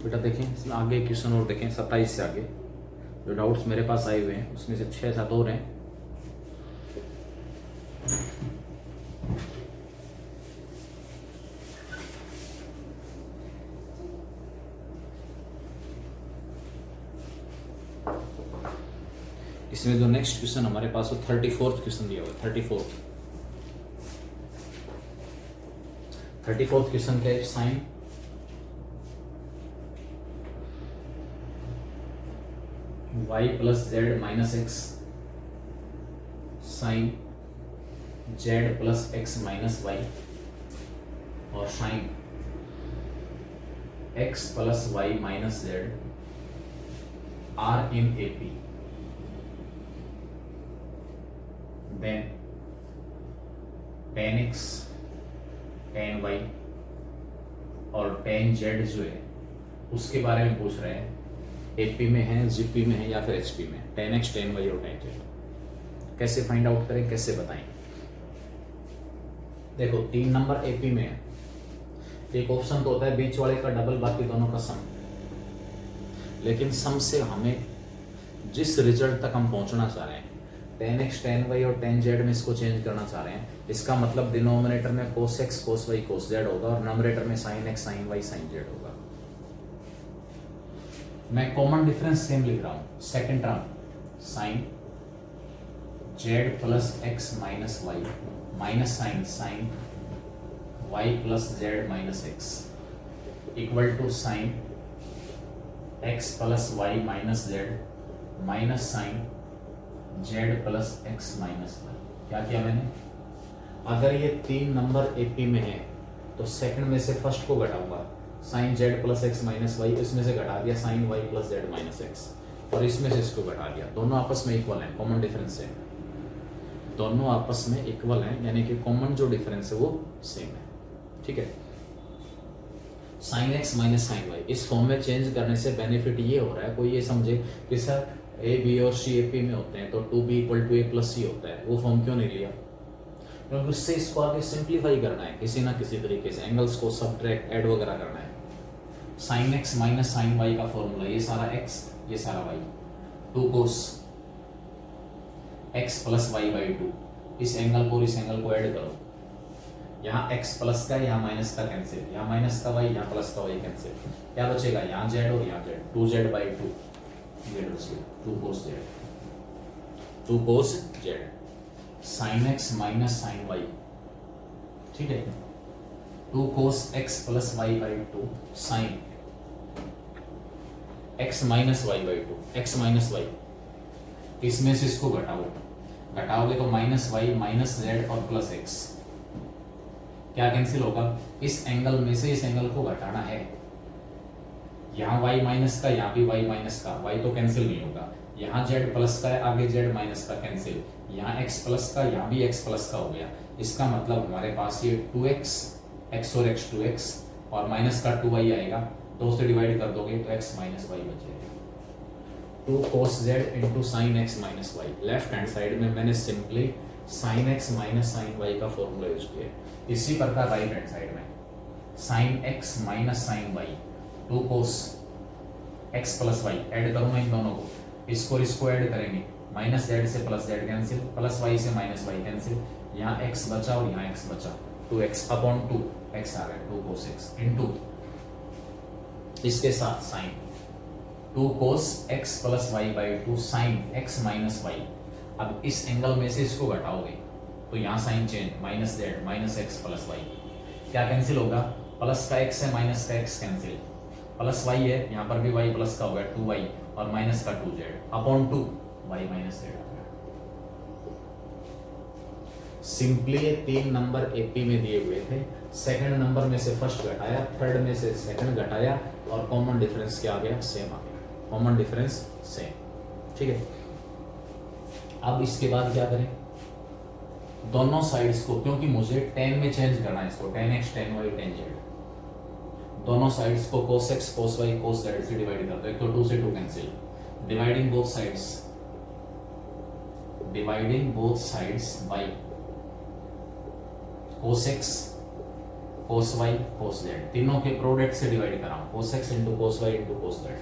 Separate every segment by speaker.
Speaker 1: बेटा देखें इसमें आगे क्वेश्चन और देखें 27 से आगे जो डाउट्स मेरे पास आए हुए हैं उसमें से 6-7 और हैं। इसमें जो नेक्स्ट क्वेश्चन हमारे पास वो 34th क्वेश्चन दिया हुआ है। 34th क्वेश्चन क्या है? Sine y plus z minus x sine z plus x minus y और sine x plus y minus z are in AP, then tan x tan y और tan z जो है उसके बारे में पूछ रहे हैं। एपी में है, जीपी में है या फिर एचपी में। टेन एक्स टेन वाई और टेन जेड कैसे फाइंड आउट करें, कैसे बताएं? देखो 3 नंबर एपी में है। एक ऑप्शन तो होता है बीच वाले का डबल बाकी दोनों का सम, लेकिन सम से हमें जिस रिजल्ट तक हम पहुंचना चाह रहे हैं, टेन एक्स टेन वाई और टेन जेड में इसको चेंज करना चाह रहे हैं। इसका मतलब डिनोमिनेटर में cos x cos y cos z होगा और नॉमिनेटर में sine x sine y sine z होगा। मैं कॉमन डिफरेंस सेम लिख रहा हूं। Second term sine z plus x minus y minus sine sine y plus z minus x equal to sine x plus y minus z minus sine z plus x minus y. क्या किया मैंने? अगर ये 3 number AP में है तो second में से फर्स्ट को घटाऊंगा, sine z plus x minus y, इसमें से घटा दिया sine y plus z minus x और इसमें से इसको घटा दिया। दोनों आपस में इक्वल हैं, कॉमन डिफरेंस है, दोनों आपस में इक्वल हैं, यानी कि कॉमन जो डिफरेंस है वो सेम है। ठीक है, sine x minus sine y इस फॉर्म में चेंज करने से बेनिफिट ये हो रहा है, कोई ये समझे कि सर ए बी और सी एपी में होते हैं तो 2b equal to a plus c होता है, वो फॉर्म क्यों नहीं लिया? क्योंकि उससे इसको आगे सिंप्लीफाई करना है किसी ना किसी तरीके से, एंगल्स को सब्ट्रैक्ट ऐड वगैरह करना है। Sine x minus sine y का फॉर्मूला, ये सारा एक्स ये सारा y, 2 cos x plus y by 2, इस एंगल को और इस एंगल को ऐड करो, यहाँ एक्स प्लस का यहाँ माइनस का कैंसिल, यहाँ माइनस का वाई यहाँ प्लस का वाई कैंसिल, क्या बचेगा? यहाँ जेड और यहाँ जेड, 2z बाई 2 जेड बचेगा, 2 cos z, 2 cos z sine x minus sine y. ठीक है, 2 cos x plus y by 2 sine x minus y by 2, x minus y, इसमें से इसको घटाओगे तो माइनस वाई माइनस जेड और प्लस एक्स, क्या कैंसिल होगा? इस एंगल में से इस एंगल को घटाना है, यहाँ y माइनस का यहाँ भी y माइनस का, y तो कैंसिल नहीं होगा, यहाँ z प्लस का है आगे z माइनस का कैंसिल, यहाँ x प्लस का यहाँ भी x प्लस का हो गया। इसका मतलब हमारे पास ये 2x x और x 2x और माइनस का 2y आएगा, 2 से डिवाइड कर दोगे तो x माइनस वाई बचेगा। 2 cos z into sine x minus वाई। लेफ्ट हैंड साइड में मैंने simply sine x minus sine y का फॉर्मूला यूज किया। इसी प्रकार राइट हैंड साइड में sine x minus sine y, 2 cos x plus y, add करूंगा इन दोनों को, इसको इसको ऐड करेंगे, माइनस जेड से plus z cancel, plus y से माइनस वाई कैंसिल, यहाँ x बचा और यहाँ x बचा, 2x अपॉन 2 x आ गया, 2 cos x इंटू इसके साथ sine 2 cos x plus y by 2 sine x minus वाई। अब इस एंगल में से इसको घटाओगे तो यहाँ sine change, minus z minus x plus y, क्या कैंसिल होगा? प्लस का x है माइनस का x कैंसिल, प्लस y है यहाँ पर भी y प्लस का होगा 2y और माइनस का 2z upon 2 y minus Z. Simply ये 3 नंबर एपी में दिए हुए थे, सेकंड नंबर में से फर्स्ट घटाया, थर्ड में से सेकंड घटाया और कॉमन डिफरेंस क्या आ गया? सेम आ गया, कॉमन डिफरेंस सेम। ठीक है, अब इसके बाद क्या करें? दोनों साइड्स को, क्योंकि मुझे 10 में चेंज करना है इसको, 10x 10y 10z, दोनों साइड्स को cos x cos y cos z से डिवाइड कर दो, एक तो 2 से 2 cancel, dividing both sides by cos x cos y cos z, तीनों के प्रोडक्ट से डिवाइड कराऊं, cos x इंटू cos y इंटू cos z,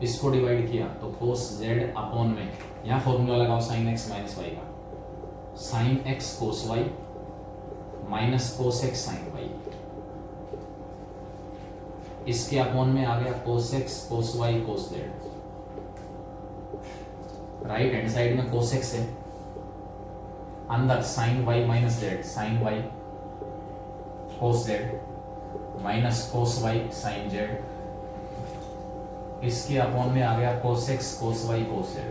Speaker 1: इसको डिवाइड किया तो cos z अपॉन में यहाँ फॉर्मूला लगाओ sin x माइनस y का, sin x cos y minus cos x sin y, इसके अपॉन में आ गया cos x cos y cos z, right hand side में cos x है, अंदर sin y minus z sin y cos z minus cos y sin z, इसके upon में आ गया cos x cos y cos z,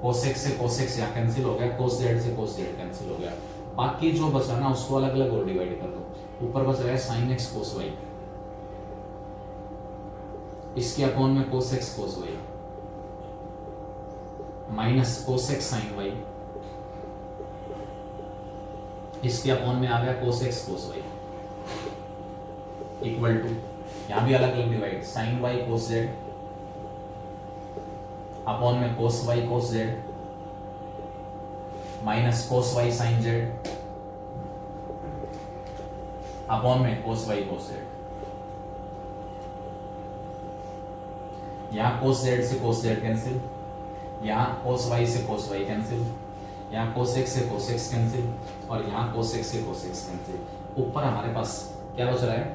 Speaker 1: cos x से cos x यहाँ cancel हो गया, cos z से cos z कैंसिल हो गया, बाकी जो बचा ना उसको अलग अलग और डिवाइड कर दो, ऊपर बच रहा है sin x cos y, इसके अपॉन में cos x cos y minus cos x sin y, इसके अपॉन में आ गया cos x cos y equal to, यहां भी अलग अलग divide, sin y cos z upon में cos y cos z minus cos y sin z upon में cos y cos z, यहां cos z से cos z कैंसिल, यहाँ cos y से cos y कैंसिल, यहाँ cos x से cos x cancel, और यहाँ cos x से cos x कैंसिल, ऊपर हमारे पास क्या बच रहा है,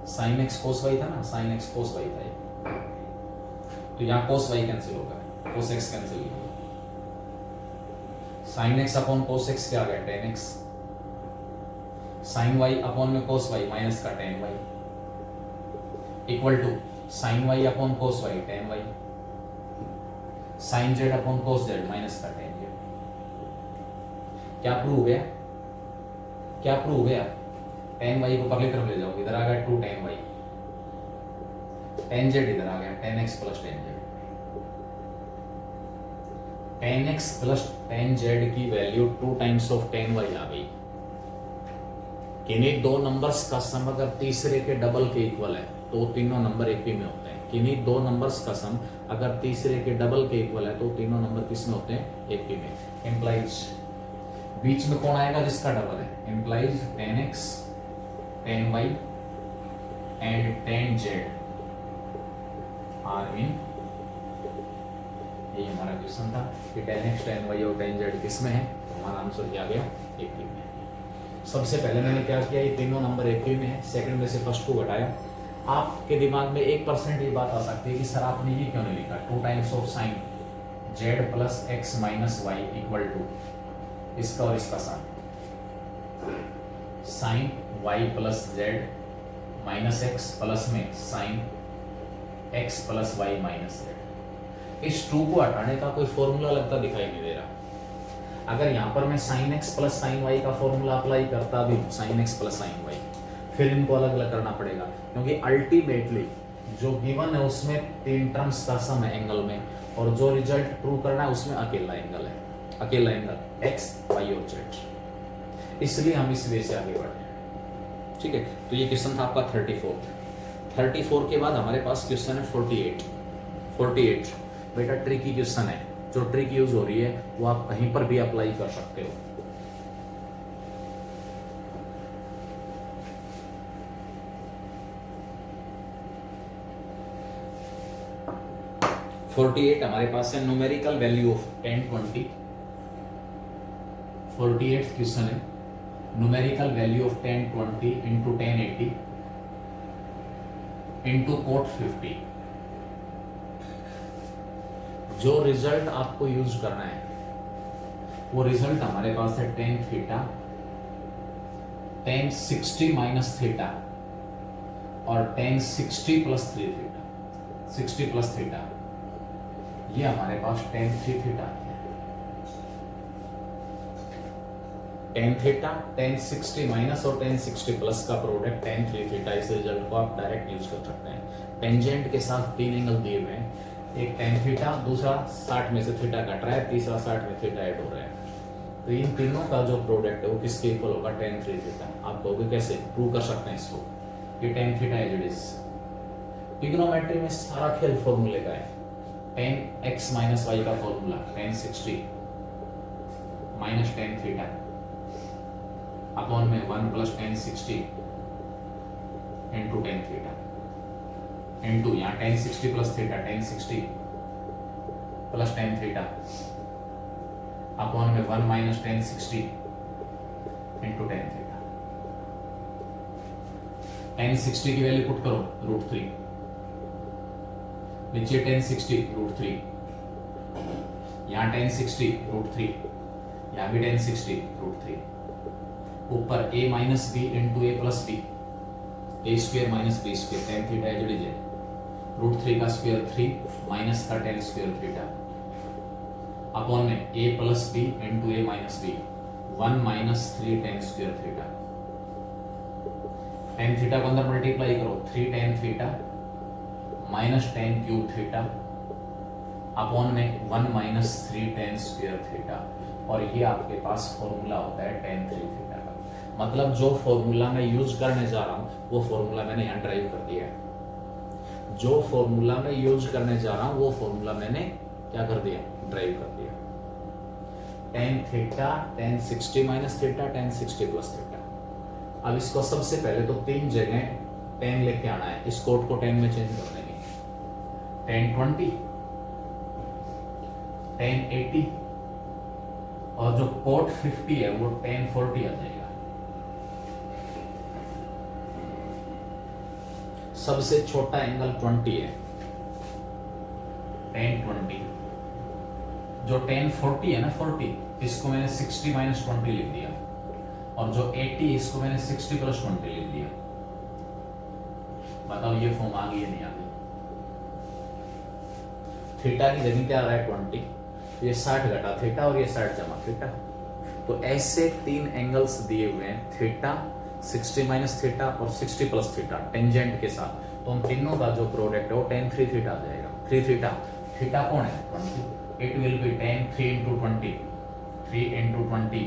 Speaker 1: sin x cos y था ना, sin x cos y था ये, तो यहाँ cos y कैंसिल होगा, cos x कैंसिल होगा, sin x upon cos x क्या आ गया tan x, sin y upon में cos y माइनस का tan y equal to sin y upon cos y tan y, sin z upon cos z minus का tan z, क्या prove हो गया, क्या प्रूव हो गया, tan y को पगली तरफ ले जाओ, इधर आ गया 2 tan y, tan z इधर आ गया tan x plus tan z, tan x plus tan z की value 2 times of tan y आ गई, किन्हीं दो नंबर्स का सम अगर तीसरे के डबल के इक्वल है तो तीनों नंबर एक ही में होते हैं, किन्हीं दो नंबर्स का सम अगर तीसरे के डबल के इक्वल है तो तीनों नंबर किस में होते हैं, एक ही में, इंप्लाइज बीच में कौन आएगा जिसका डबल है, implies tan x tan y and tan z are in, ये हमारा क्वेश्चन था कि tan x tan y और tan z किस में है, तो हमारा आंसर क्या गया, एक ही में। सबसे पहले मैंने क्या किया, ये तीनों नंबर एक ही में है, सेकंड में से फर्स्ट को घटाया, आपके दिमाग में 1% ये बात आ सकती है कि सर आपने ये क्यों नहीं लिखा 2 times of sine z plus x minus y equal to इसका और इसका sine y plus z minus x plus में sine x plus y minus z. इस 2 को हटाने का कोई फॉर्मूला लगता दिखाई नहीं दे रहा। अगर यहाँ पर मैं sine x plus sine y का फॉर्मूला अप्लाई करता भी हूँ, sine x plus sine y, फिर इनको अलग अलग करना पड़ेगा क्योंकि अल्टीमेटली जो गिवन है उसमें 3 टर्म्स का सम है एंगल में, और जो रिजल्ट प्रूव करना है उसमें अकेला एंगल है, अकेला एंगल x y और z, इसलिए हम इस वे से आगे बढ़े हैं। ठीक है, तो ये क्वेश्चन था आपका 34 के बाद हमारे पास क्वेश्चन है 48। बेटा ट्रिकी क्वेश्चन है, जो ट्रिक यूज हो रही है वो आप कहीं पर भी अप्लाई कर सकते हो। हमारे पास है numerical value of 1020। 48th question है numerical value of 1020 into 1080 into cot 50। जो रिजल्ट आपको यूज करना है वो रिजल्ट हमारे पास है tan theta, tan 60 minus theta और tan 60 plus 3 theta, 60 plus theta, ये हमारे पास tan 3 थीटा है। tan थीटा tan 60 माइनस और tan 60 प्लस का प्रोडक्ट tan 3 थीटा, इस रिजल्ट को आप डायरेक्ट यूज कर सकते हैं। टेंजेंट के साथ 3 एंगल दिए हुए हैं, एक tan थीटा, दूसरा 60 में से थीटा कट रहा है, तीसरा 60 में थीटा ऐड हो रहा है, तो इन तीनों का जो प्रोडक्ट है वो किसके इक्वल होगा, tan 3 थीटा। आप कहोगे कैसे प्रूव कर सकते हैं इसको, ये tan theta as it is. Trigonometry में सारा खेल फॉर्मूले का है, tan x माइनस वाई का formula tan 60 minus tan theta upon में 1 plus tan 60 into tan theta into यहाँ tan 60 plus theta tan 60 plus tan theta upon में 1 minus tan 60 into tan theta. Tan 60 की वैल्यू पुट करो √3, नीचे ten 60 √3, यहाँ tan 60 √3, यहाँ भी टेन 60 √3, ऊपर a minus b into a plus b, a square minus b square, tan theta as it is, √3 का square 3 minus का टेन स्क्वेयर थीटा अपॉन में a plus b into a minus b, 1 minus 3 tan square theta. Tan theta को अंदर multiply करो, 3 tan theta minus tan cube theta upon में 1 minus 3 tan square theta, और ये आपके पास formula होता है टेन 3 थीटा का। मतलब जो फॉर्मूला मैं यूज करने जा रहा हूं वो फॉर्मूला मैंने यहाँ ड्राइव कर दिया है। जो फॉर्मूला मैं यूज करने जा रहा हूं वो फॉर्मूला मैंने क्या कर दिया, ड्राइव कर दिया। Ten theta tan 60 minus theta tan 60 plus theta. अब इसको सबसे पहले तो तीन जगह टेन लेके आना है, इस कोट को टेन में चेंज कर देंगे, टेन 20 टेन 80 और जो कोट 50 है वो टेन 40 आ जाएगा। सबसे छोटा एंगल 20 है, टेन 20। जो टेन 40 है ना 40, इसको मैंने 60 माइनस 20 लिख दिया, और जो 80 इसको मैंने 60 प्लस 20 लिख दिया। बताओ ये फॉर्म आ गई या नहीं आ गई? थीटा की जगह क्या आ रहा है 20, ये 60 घटा थीटा और ये 60 जमा थीटा। तो ऐसे तीन एंगल्स दिए हुए हैं, थीटा 60 माइनस थीटा और 60 प्लस थीटा टेंजेंट के साथ, तो उन तीनों का जो प्रोडक्ट है वो टेन 3 थीटा आ जाएगा। 3 थीटा, थीटा कौन है 20, it will be ten 3 into 20, 3 into 20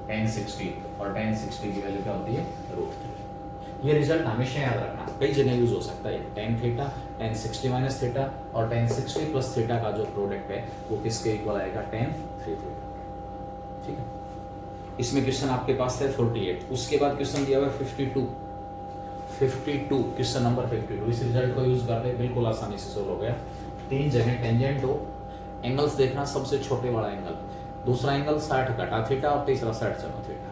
Speaker 1: ten 60, और टेन 60 की वैल्यू क्या होती है √3। ये रिजल्ट हमेशा याद रखना, कई जगह यूज हो सकता है। Ten theta tan 60 minus theta और टेन 60 प्लस थीटा का जो प्रोडक्ट है वो किसके इक्वल आएगा, टेन 3 थीटा। ठीक है, इसमें क्वेश्चन आपके पास है 48, उसके बाद क्वेश्चन दिया हुआ है 52, क्वेश्चन नंबर 52। इस रिजल्ट को यूज करके बिल्कुल आसानी से सोल्व हो गया। तीन जगह टेंजेंट हो, एंगल्स देखना, सबसे छोटे वाला एंगल, दूसरा एंगल 60 घटा थीटा और तीसरा 60 जमा थीटा।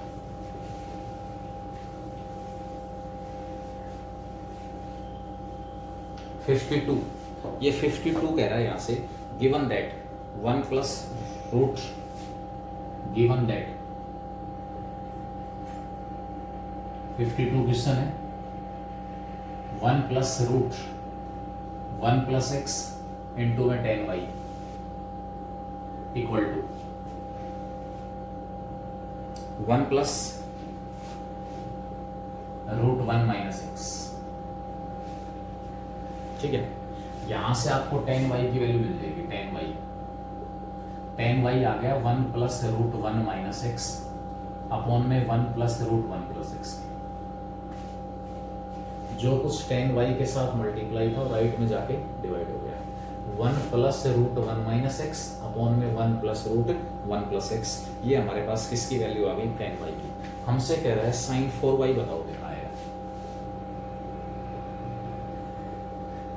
Speaker 1: ये 52 कह रहा है यहां से, given that 1 plus root, given that 52 question है, 1 plus root 1 plus x into में tan y equal to 1 plus √1 minus x. ठीक है, यहां से आपको टेन वाई की वैल्यू मिल जाएगी, टेन वाई आ गया 1 प्लस √1 माइनस एक्स अपॉन में 1 प्लस √1 प्लस एक्स। जो कुछ टेन वाई के साथ मल्टीप्लाई था राइट में जाके डिवाइड हो गया, 1 प्लस √1 माइनस एक्स अपॉन में 1 प्लस √1 प्लस एक्स। ये हमारे पास किसकी वैल्यू आ गई, टेन वाई की। हमसे कह रहा है साइन 4y बताओ कितना आएगा।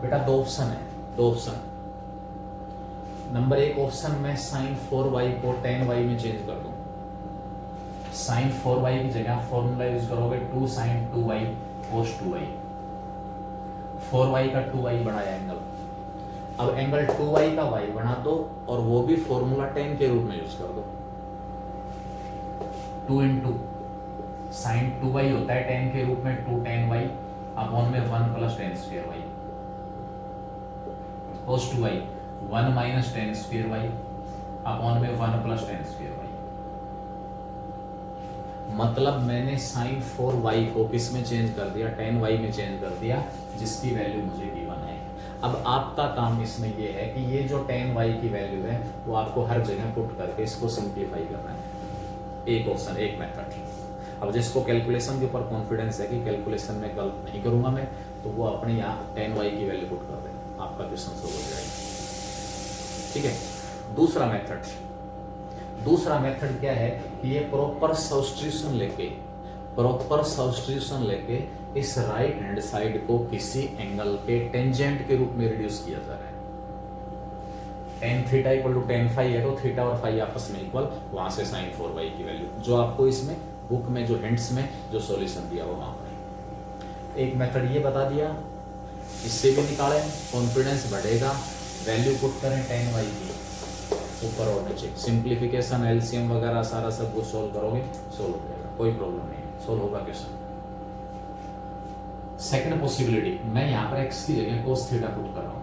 Speaker 1: बेटा दो ऑप्शन है, दो ऑप्शन। नंबर एक ऑप्शन में साइन 4y को टेन वाई में चेंज कर दूं, साइन 4y की जगह फॉर्मूला यूज करोगे 2 साइन 2y कोस 2y। 4y का 2y बढ़ाया एंगल, अब एंगल 2y का y बना दो और वो भी फॉर्मूला टेन के रूप में यूज कर दो। 2 इंटू साइन 2y होता है टेन के रूप में 2 टेन y अपॉन में 1 प्लस टेन स्क्वायर y कोस 2y 1 minus ten square y upon में 1 प्लस टेन स्क्वायर y। मतलब मैंने साइन 4y को किस में चेंज कर दिया, टेन y में चेंज कर दिया, जिसकी वैल्यू मुझे गिवन है। अब आपका काम इसमें ये है कि ये जो टेन y की वैल्यू है वो आपको हर जगह पुट करके इसको सिंप्लीफाई करना है। एक ऑप्शन, एक मेथड। अब जिसको कैलकुलेशन के ऊपर कॉन्फिडेंस है कि कैलकुलेशन में गलत नहीं करूंगा मैं, तो वो अपने यहाँ टेन y की वैल्यू पुट कर दे, आपका क्वेश्चन सोल्व हो जाएगा। ठीक है, दूसरा मेथड क्या है कि ये प्रॉपर सब्स्टिट्यूशन लेके प्रॉपर सब्स्टिट्यूशन लेके इस राइट हैंड साइड को किसी एंगल के टेंजेंट के रूप में रिड्यूस किया जा रहा है। tan theta equal to tan phi है तो थीटा और फाई आपस में इक्वल, वहां से sin 4y की वैल्यू जो आपको इसमें बुक में जो हिंट्स में जो सॉल्यूशन दिया वो वहां पर एक मेथड ये बता दिया, इससे भी निकालें, कॉन्फिडेंस बढ़ेगा, वैल्यू पुट करें tan y की ऊपर और नीचे, सिंप्लीफिकेशन एलसीएम वगैरह सारा सब कुछ सोल्व करोगे, सोल्व हो जाएगा, कोई प्रॉब्लम नहीं है, सोल्व होगा क्वेश्चन। सेकंड पॉसिबिलिटी, मैं यहां पर x की जगह cos थीटा पुट कर रहा हूं।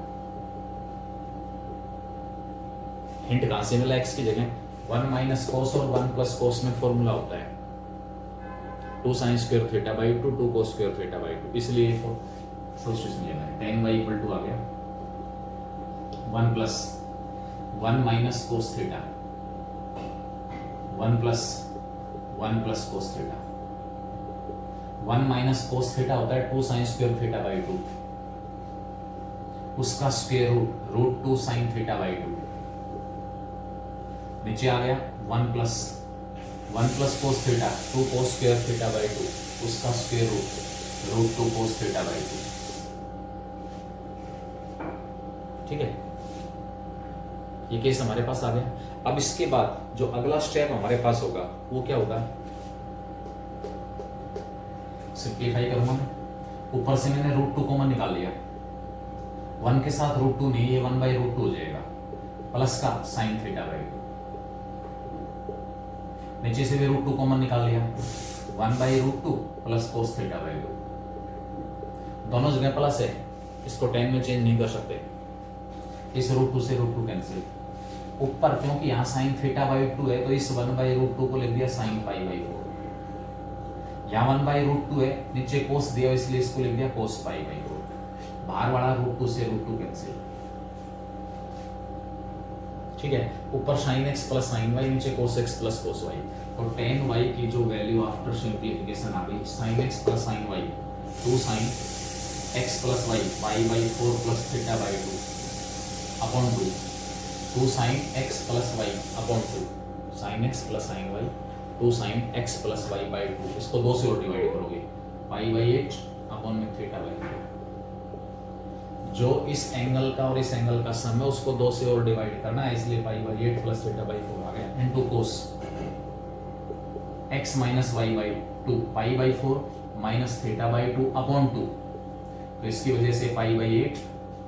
Speaker 1: हिंट कहां से मिला? x की जगह 1 माइनस cos और 1 प्लस cos में फॉर्मूला होता है 2 sin square theta by 2 2 cos square theta by 2, इसलिए सब्स्टिट्यूशन लेना है। tan y इक्वल टू आ गया 1 plus 1 minus cos theta 1 plus cos theta, 1 minus cos theta होता है 2 sin स्क्वायर थीटा बाई 2, उसका square root 2 sin theta by 2, नीचे आ गया 1 plus cos theta 2 cos square theta by 2, उसका square root 2 cos theta by 2। ठीक है, ये केस हमारे पास आ गया। अब इसके बाद जो अगला स्टेप हमारे पास होगा वो क्या होगा? सिंप्लीफाई करूंगा मैं, ऊपर से मैंने रूट 2 कॉमन निकाल लिया, 1 के साथ रूट 2 नहीं, ये 1 बाई रूट 2 हो जाएगा, प्लस का साइन थीटा बाई 2, नीचे से भी रूट 2 कॉमन निकाल लिया, 1 by root 2 plus cos theta by 2, दोनों जगह प्लस है, इसको 10 में चेंज नहीं कर सकते, इस रूट 2 से रूट 2 कैंसिल, ऊपर क्योंकि यहाँ साइन थीटा बाई 2 है तो इस 1 बाई रूट 2 को लिख दिया साइन पाई बाई 4, यहाँ 1 बाई रूट 2 है, नीचे कोस दिया इसलिए इसको लिख दिया कोस पाई बाई 4, बाहर वाला रूट 2 से रूट 2 कैंसिल। ठीक है, ऊपर sine x plus sine y, नीचे cos x plus cos y, तो tan y की जो वैल्यू आफ्टर सिंप्लीफिकेशन आ गई sine x plus sine y 2 sine x plus y pi by 4 plus theta by 2 upon 2 sine x plus y upon 2 sine x plus sine y 2 sine x plus y by 2, इसको 2 से और divide करोगे pi by 8 upon में theta by 4, जो इस angle का और इस एंगल का सम है उसको 2 से और डिवाइड करना है, इसलिए pi by 8 plus theta by 4 आ गया into cos x minus y by 2 pi by 4 minus theta by 2 upon 2, तो इसकी वजह से पाई बाई 8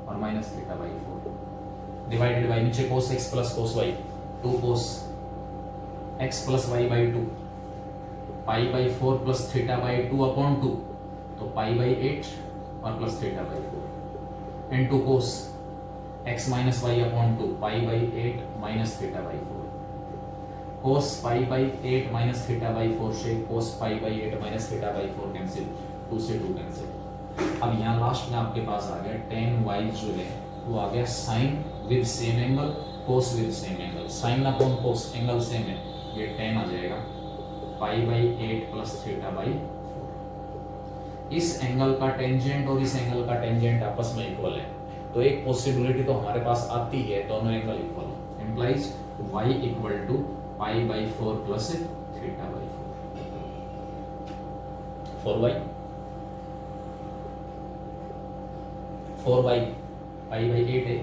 Speaker 1: और minus theta by 4 divided by नीचे cos x plus cos y 2 cos x plus y by 2 pi by 4 plus theta by 2 upon 2, तो pi by 8 और plus theta by 4 into cos x minus y upon 2 pi by 8 minus theta by 4, cos pi by 8 minus theta by 4 से cos pi by 8 minus theta by 4 cancel, 2 से 2 cancel. अब यहाँ last में आपके पास आ गया tan y जो है वो आ गया sine with same angle cos with same angle, sine upon cos angle same है, ये tan आ जाएगा pi by 8 plus theta by 4। इस एंगल का टेंजेंट और इस एंगल का टेंजेंट आपस में इक्वल है, तो एक पॉसिबिलिटी तो हमारे पास आती है दोनों एंगल इक्वल हो, implies y equal to pi by 4 plus theta by 4, 4y pi by 8 है,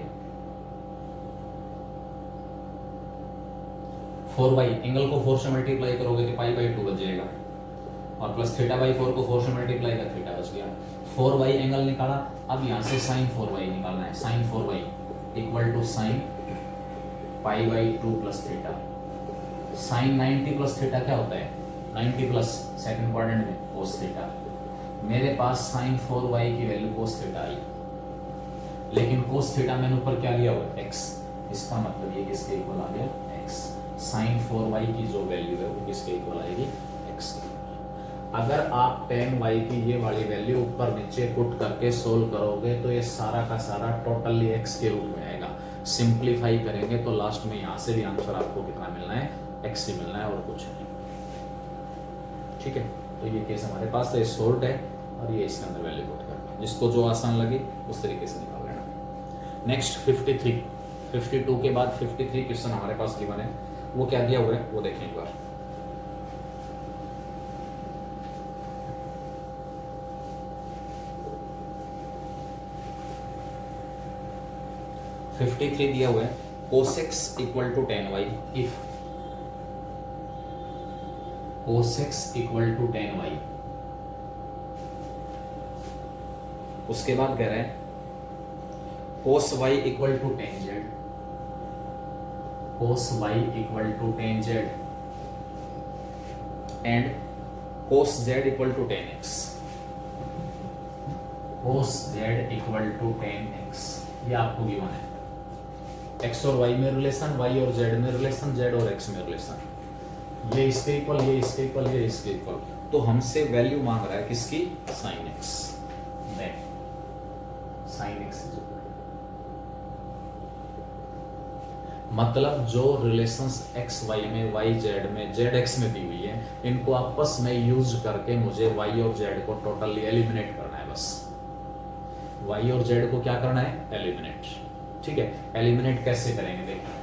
Speaker 1: 4y एंगल को 4 से मल्टीप्लाई करोगे तो पाई बाई 2 बच जाएगा, और प्लस थीटा बाई 4 को 4 से मल्टीप्लाई कर थीटा बच गया, 4y एंगल निकाला। अब यहाँ से साइन 4y निकालना है, sine 4y equal to sine pi by 2 plus theta, sine 90 plus theta क्या होता है 90 प्लस सेकंड क्वाड्रेंट में कोस थीटा, मेरे पास साइन 4y की वैल्यू कोस थीटा आई, लेकिन कोस थीटा मैंने ऊपर क्या लिया हुआ x, इसका मतलब ये किसके इक्वल आ गया x, साइन 4y की जो वैल्यू है वो किसके इक्वल आएगी x। अगर आप tan y की ये वाली वैल्यू ऊपर नीचे पुट करके सोल्व करोगे तो ये सारा का सारा टोटली x के रूप में आएगा, सिंप्लीफाई करेंगे तो लास्ट में यहाँ से भी आंसर आपको कितना मिलना है x ही मिलना है और कुछ नहीं। ठीक है, तो ये केस हमारे पास है, सोल्व है और ये इसके अंदर वैल्यू पुट करना, जिसको जो आसान लगे उस तरीके से निकाल लेना। नेक्स्ट 53, 52 के बाद 53 क्वेश्चन हमारे पास गिवन है, वो क्या दिया हुआ है वो देखें एक बार। 53 दिया हुआ है, cos x equal to tan y, if cos x equal to tan y। उसके बाद कह रहे हैं cos y equal to tan z, cos y equal to tan z and cos z equal to tan x, cos z equal to tan x। ये आपको given है, x और y में रिलेशन, y और z में relation, z और x में relation, ये इसके इक्वल, ये इसके इक्वल, ये इसके इक्वल। तो हमसे वैल्यू मांग रहा है किसकी, sin x, sin x। मतलब जो रिलेशंस x y में, y z में, z x में दी हुई है, इनको आपस में यूज करके मुझे y और z को टोटली एलिमिनेट करना है। बस y और z को क्या करना है, एलिमिनेट। ठीक है, एलिमिनेट कैसे करेंगे देखिए,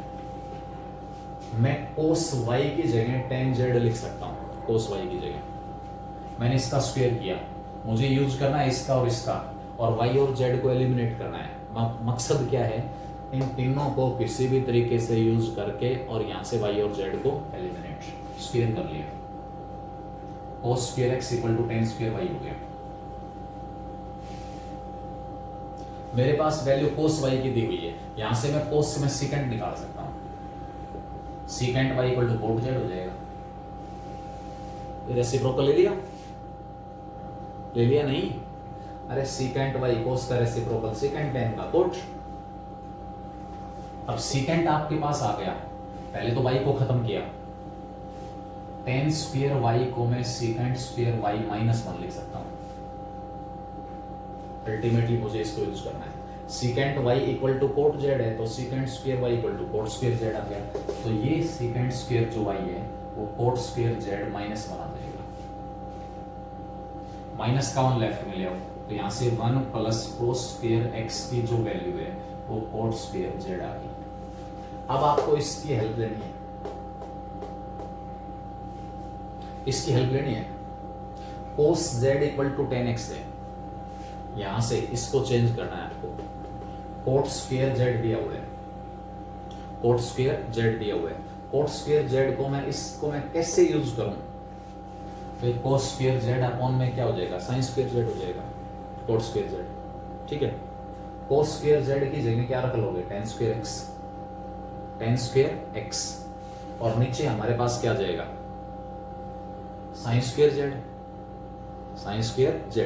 Speaker 1: मैं cos y की जगह tan z लिख सकता हूं। cos y की जगह मैंने इसका स्क्वायर किया, मुझे यूज करना है इसका और इसका, और y और z को एलिमिनेट करना है। मकसद क्या है, इन तीनों को किसी भी तरीके से यूज करके और यहां से y और z को एलिमिनेट, स्क्वायर कर लिया, cos square x equal to tan square y हो गया। मेरे पास वैल्यू cos y की दी हुई है, यहां से मैं cos में सेकंड निकाल सकता हूं, secant y equal to cot z हो जाएगा। रेसिप्रोकल ले लिया, ले लिया नहीं, अरे सेकंड y cos का रेसिप्रोकल सेकंड tan का cot। अब सेकंड आपके पास आ गया, पहले तो y को खत्म किया, tan स्क्वायर y को मैं सेकंड स्क्वायर y माइनस 1 लिख सकता हूं। अल्टीमेटली मुझे इसको यूज करना है, secant y equal to cot z है, तो secant square y equal to cot square z आ गया। तो ये सेकंड स्क्वायर जो y है वो cot स्क्वायर z माइनस 1 आ जाएगा। माइनस का 1 लेफ्ट में ले आओ, तो यहां से 1 प्लस cos स्क्वायर x की जो वैल्यू है वो cot स्क्वायर z आ गई। अब आपको इसकी हेल्प लेनी है, इसकी हेल्प लेनी है। cos z equal to tan x है, यहां से इसको चेंज करना है आपको। cot स्क्वायर z दिया हुआ है, cot स्क्वायर z दिया हुआ है, cot स्क्वायर z को मैं कैसे यूज करूं, तो cos स्क्वायर z अपॉन में क्या हो जाएगा, sin स्क्वायर z हो जाएगा, cot स्क्वायर z। ठीक है, cos स्क्वायर z की जगह क्या रख लोगे, tan square x, tan square x, और नीचे हमारे पास क्या जाएगा, sin square z, sin square z।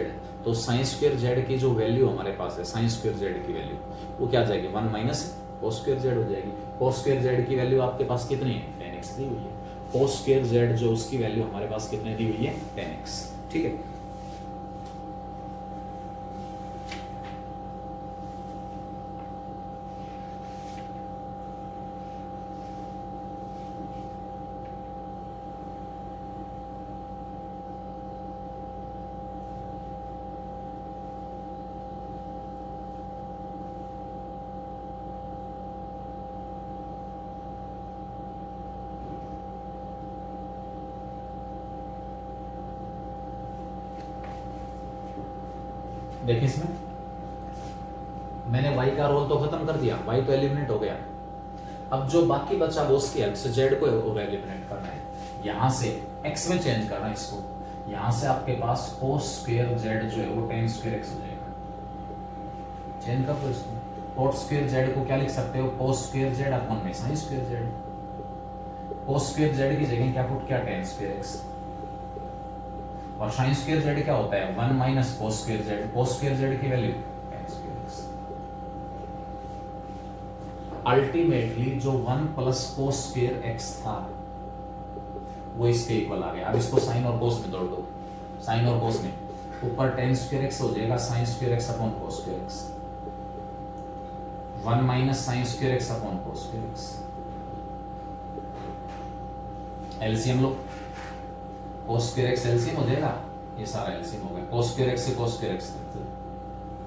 Speaker 1: तो sin स्क्वायर z की जो वैल्यू हमारे पास है, sin स्क्वायर z की वैल्यू वो क्या आ जाएगी, 1 माइनस cos स्क्वायर z हो जाएगी। cos स्क्वायर z की वैल्यू आपके पास कितनी है, tan x दी हुई है, cos स्क्वायर z जो उसकी वैल्यू हमारे पास कितने दी हुई है, tan x। ठीक है, देखिए इसमें मैंने y का रोल तो खत्म कर दिया, y तो एलिमिनेट हो गया। अब जो बाकी बचा वो उसकी हेल्प से z को एलिमिनेट करना है, यहां से x में चेंज करना है इसको, यहां से आपके पास cos स्क्वायर z जो है वो tan स्क्वायर x हो जाएगा। चेंज कर दो इसको, cot स्क्वायर z को क्या लिख सकते हो, cos स्क्वायर z अपॉन में sin square z। cos square z की जगह क्या पुट किया, tan स्क्वायर x, और sin स्क्वायर z क्या होता है, 1 minus cos square z, cos square z की value tan square x। Ultimately जो 1 प्लस cos स्क्वायर x था वो इसके इक्वल आ गया। अब इसको sin और cos में तोड़ दो, sin और cos में, ऊपर tan स्क्वायर x हो जाएगा sin square x upon cos square x, 1 minus sin square x upon cos square x। LCM लो, cos स्क्वायर x एलसीएम हो जाएगा, ये सारा एलसीएम हो गया, cos स्क्वायर x से cos स्क्वायर x।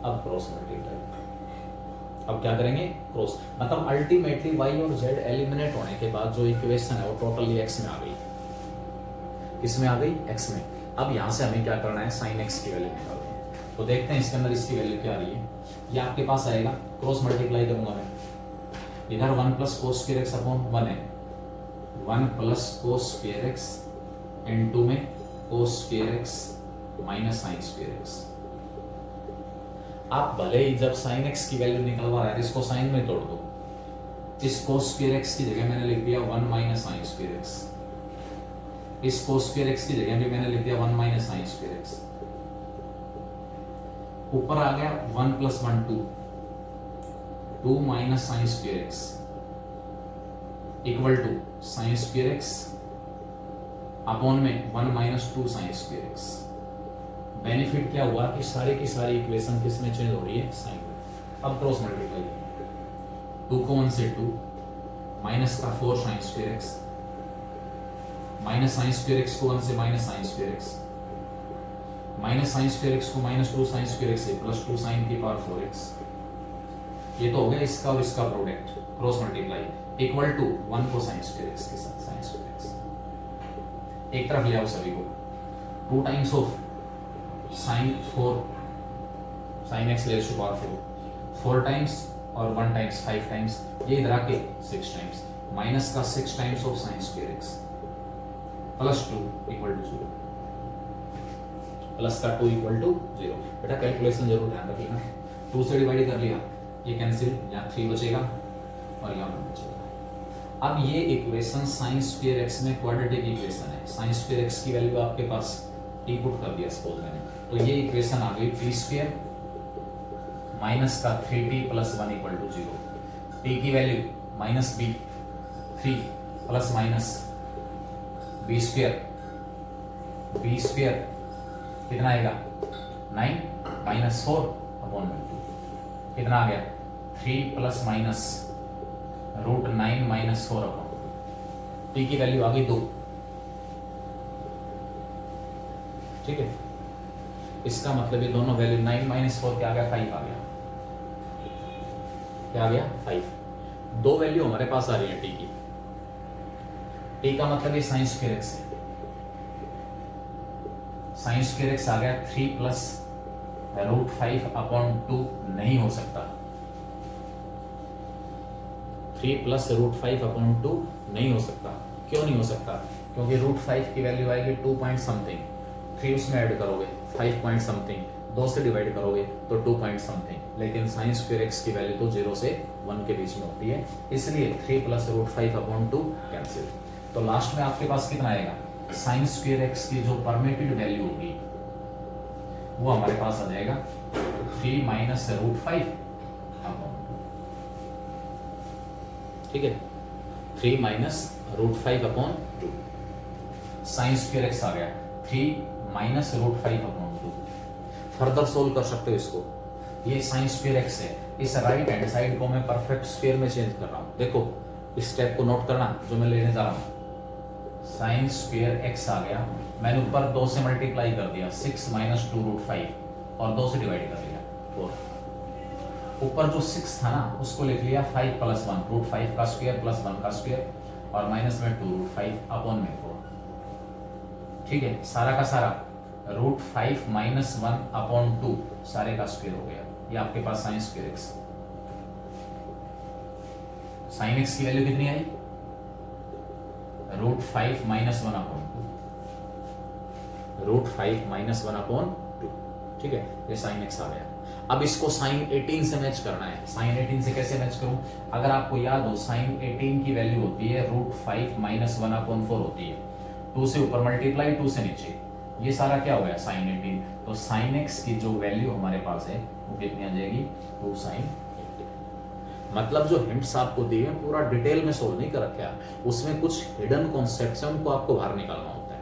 Speaker 1: अब क्रॉस मल्टीप्लाई, अब क्या करेंगे, क्रॉस, मतलब अल्टीमेटली y और z एलिमिनेट होने के बाद जो इक्वेशन है वो टोटली x में आ गई। किस में आ गई, x में। अब यहां से हमें क्या करना है, sin x की वैल्यू निकालनी है। तो देखते हैं इसके अंदर इसकी वैल्यू क्या आ रही है। ये आपके पास आएगा, क्रॉस मल्टीप्लाई करूंगा मैं, इधर 1 plus cos square x upon 1 है, 1 plus cos square x into में cos square x minus sine square x. आप भले ही जब साइन एक्स की वैल्यू निकलवा रहे हैं इसको साइन में तोड़ दो, इस कोस स्क्वायर एक्स की जगह मैंने लिख दिया 1 माइनस साइन स्क्वायर एक्स, इस कोस स्क्वायर एक्स की जगह भी मैंने लिख दिया 1 माइनस साइन स्क्वायर एक्स। ऊपर आ गया 1 plus 1 2, 2 minus sine square x equal to sine square x upon में 1 minus 2 sine square x. Benefit क्या हुआ कि सारी की सारी इक्वेशन किस में चेंज हो रही है, साइन में। अब क्रॉस मल्टीप्लाई, 2 को 1 से 2 माइनस का 4 sine square x minus sine square x को 1 से minus sine square x minus sine square x को माइनस 2 साइन स्क्वायर एक्स से प्लस 2 साइन की पावर 4x। ये तो हो गया इसका और इसका product, cross multiply equal to 1 को साइन स्क्वायर एक्स के साथ साइन स्क्वायर एक्स। एक तरफ ले आओ सभी को, 2 times of sine 4 sine x raise to power 4 times और 1 टाइम्स 5 टाइम्स, ये इधर आके 6 टाइम्स माइनस का 6 times of sine square x plus 2 equal to 0, plus का 2 इक्वल टू 0। बेटा कैलकुलेशन जरूर ध्यान रखिएगा, 2 से डिवाइड कर लिया, ये कैंसिल, यहाँ 3 बचेगा और यहाँ 1 बचेगा। अब ये इक्वेशन साइन स्क्वायर एक्स में क्वाड्रेटिक इक्वेशन है, साइन स्क्वायर एक्स की वैल्यू आपके पास टी पुट कर दिया सपोज मैंने, तो ये इक्वेशन आ गई टी स्क्वायर माइनस का 3t plus 1 equal to 0। T की value minus b 3 plus minus b square कितना आएगा 9 माइनस 4 अपॉन 2 कितना आ गया 3 plus minus root 9 minus 4 upon t की वैल्यू आ गई 2। ठीक है, इसका मतलब ये दोनों वैल्यू 9 माइनस 4 क्या आ गया 5 आ गया, क्या आ गया 5। दो वैल्यू हमारे पास आ रही है टी की, टी का मतलब ये साइन स्क्वायर एक्स है, साइन स्क्वायर एक्स आ गया 3 प्लस रूट 5 अपॉन 2 नहीं हो सकता, 3 प्लस रूट 5 अपॉन 2 नहीं हो सकता। क्यों नहीं हो सकता, क्योंकि रूट 5 की वैल्यू आएगी 2 पॉइंट समथिंग, 3 उसमें ऐड करोगे 5 पॉइंट समथिंग, 2 से डिवाइड करोगे तो 2 पॉइंट समथिंग, लेकिन साइन स्क्वायर एक्स की वैल्यू तो 0 से 1 के बीच में होती है, इसलिए 3 प्लस रूट 5 अपॉन 2 कैंसिल। तो लास्ट में आपके पास कितना आएगा, साइन स्क्वायर एक्स की जो परमिटेड वैल्यू होगी वो हमारे पास आ जाएगा 3 माइनस रूट 5 अपॉन 2। ठीक है, 3 minus root 5 upon 2, sine square x आ गया 3 minus root 5 upon 2। Further solve कर सकते हो इसको, ये साइन स्क्वायर एक्स है, इस राइट हैंड साइड को मैं परफेक्ट स्क्वायर में चेंज कर रहा हूं। देखो इस स्टेप को नोट करना जो मैं लेने जा रहा हूं, साइन स्क्वायर एक्स आ गया, मैंने ऊपर 2 से मल्टीप्लाई कर दिया 6 माइनस 2 रूट 5 और 2 से डिवाइड कर दिया 4। ऊपर जो 6 था ना उसको लिख लिया 5 प्लस 1 रूट 5 का स्क्वायर प्लस 1 का स्क्वायर और माइनस में 2 रूट 5 अपॉन में 4। ठीक है, सारा का सारा रूट 5 माइनस 1 अपॉन 2 सारे का स्क्वायर हो गया, ये आपके पास sine square x. Sine x की वैल्यू कितनी आई, root 5 minus 1 upon 2, root 5 minus 1 upon 2। ठीक है, ये साइन एक्स आ गया। अब इसको साइन 18 से मैच करना है। साइन 18 से कैसे मैच करूं, अगर आपको याद हो साइन 18 की वैल्यू होती है रूट 5 माइनस 1 अपॉन 4 होती है, 2 से ऊपर मल्टीप्लाई 2 से नीचे, ये सारा क्या हो गया साइन 18। तो साइन एक्स की जो वैल्यू हमारे पास है वो कितनी आ जाएगी 2 साइन 18। मतलब जो हिंट्स आपको दिए हैं पूरा डिटेल में सोल्व नहीं कर रखा, उसमें कुछ हिडन कॉन्सेप्ट्स हैं उनको आपको बाहर निकालना होता है।